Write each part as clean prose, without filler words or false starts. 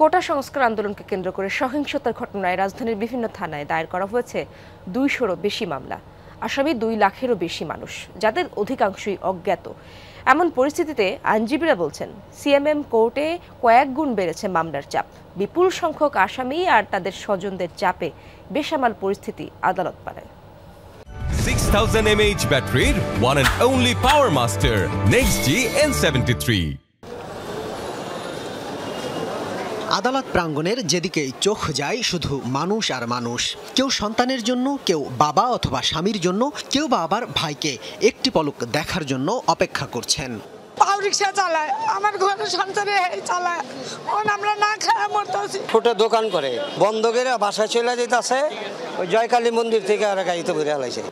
কোটা সংস্কার আন্দোলনকে কেন্দ্র করে সহিংসতার ঘটনায় রাজধানীর বিভিন্ন থানায় দায়ের করা হয়েছে 200-রও বেশি মামলা। আসামি 2 লাখেরও বেশি মানুষ, যাদের অধিকাংশই অজ্ঞাত। এমন পরিস্থিতিতে আইনজীবীরা বলছেন, সিএমএম কোর্টে কয়েক গুণ বেড়েছে মামলার চাপ। বিপুল সংখ্যক আসামি আর তাদের স্বজনদের চাপে বেসামাল পরিস্থিতি আদালত পাড়ায়। 6000 mAh ব্যাটারির one and only power master NextG N73। আদালত প্রাঙ্গণের যেদিকেই চোখ যায় শুধু মানুষ আর মানুষ। কেউ সন্তানের জন্য, কেউ বাবা অথবা স্বামীর জন্য, কেউ বা আবার ভাইকে একটি পলক দেখার জন্য অপেক্ষা করছেন। পাও রিক্সা চালায়, আমার ঘরে সংসারে চালায়, আমরা না খায় মরতেছি। ছোট দোকান করে বন্ধ করে বাসায় চলে যেতেছে, ওই জয়কালী মন্দির থেকে আর গাড়িতে বেরিয়ে আলাইছে।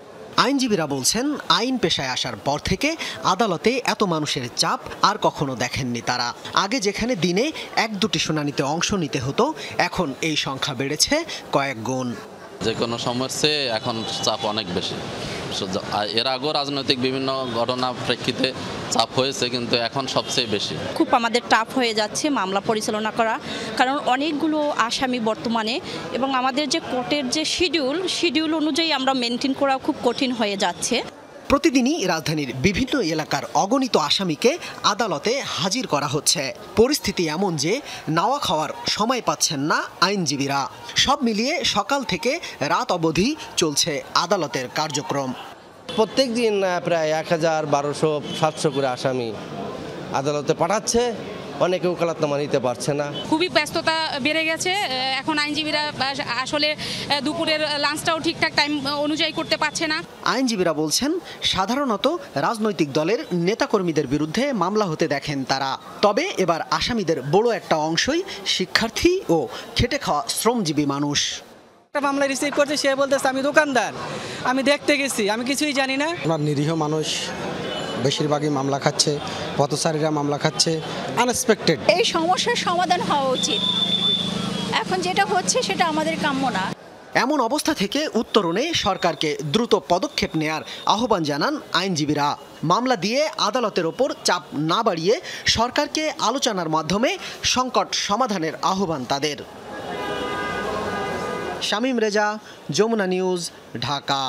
আইনজীবীরা বলছেন, আইন পেশায় আসার পর থেকে আদালতে এত মানুষের চাপ আর কখনো দেখেননি তারা। আগে যেখানে দিনে 1-2টি শুনানিতে অংশ নিতে হতো, এখন এই সংখ্যা বেড়েছে কয়েক গুণ। যে কোনো সময়ের চেয়ে এখন চাপ অনেক বেশি। এর আগেও রাজনৈতিক বিভিন্ন ঘটনা প্রেক্ষিতে চাপ হয়েছে, কিন্তু এখন সবচেয়ে বেশি। খুব আমাদের টাফ হয়ে যাচ্ছে মামলা পরিচালনা করা, কারণ অনেকগুলো আসামি বর্তমানে, এবং আমাদের যে কোর্টের যে শিডিউল অনুযায়ী আমরা মেনটেন করা খুব কঠিন হয়ে যাচ্ছে। প্রতিদিনই রাজধানীর বিভিন্ন এলাকার অগণিত আসামিকে আদালতে হাজির করা হচ্ছে। পরিস্থিতি এমন যে নাওয়া খাওয়ার সময় পাচ্ছেন না আইনজীবীরা। সব মিলিয়ে সকাল থেকে রাত অবধি চলছে আদালতের কার্যক্রম। প্রত্যেক দিন প্রায় 1000-1200-700 করে আসামি আদালতে পাঠাচ্ছে। অনেকে ওকালতনামা নিতে পারছে না। খুবই ব্যস্ততা বেড়ে গেছে। এখন আইনজীবীরা আসলে দুপুরের লাঞ্চটাও ঠিকঠাক টাইম অনুযায়ী করতে পারছে না। আইনজীবীরা বলছেন, সাধারণত রাজনৈতিক দলের নেতাকর্মীদের বিরুদ্ধে মামলা হতে দেখেন তারা। তবে এবার আসামিদের বড় একটা অংশই শিক্ষার্থী ও খেটে খাওয়া শ্রমজীবী মানুষ। একটা মামলা রিসিভ করছে, সে বলতেছে আমি দোকানদার, আমি দেখতে গেছি, আমি কিছুই জানি না। আমার নিরীহ মানুষ বেশিরভাগই মামলা খাচ্ছে, পথচারীরা মামলা খাচ্ছে, আনএক্সপেক্টেড। এই সমস্যার সমাধান হওয়া উচিত। এখন যেটা হচ্ছে সেটা আমাদের কাম্য না। এমন অবস্থা থেকে উত্তরণে সরকারকে দ্রুত পদক্ষেপ নেয়ার আহ্বান জানান আইনজীবীরা। মামলা দিয়ে আদালতের ওপর চাপ না বাড়িয়ে সরকারকে আলোচনার মাধ্যমে সংকট সমাধানের আহ্বান তাদের। শামীম রেজা, যমুনা নিউজ, ঢাকা।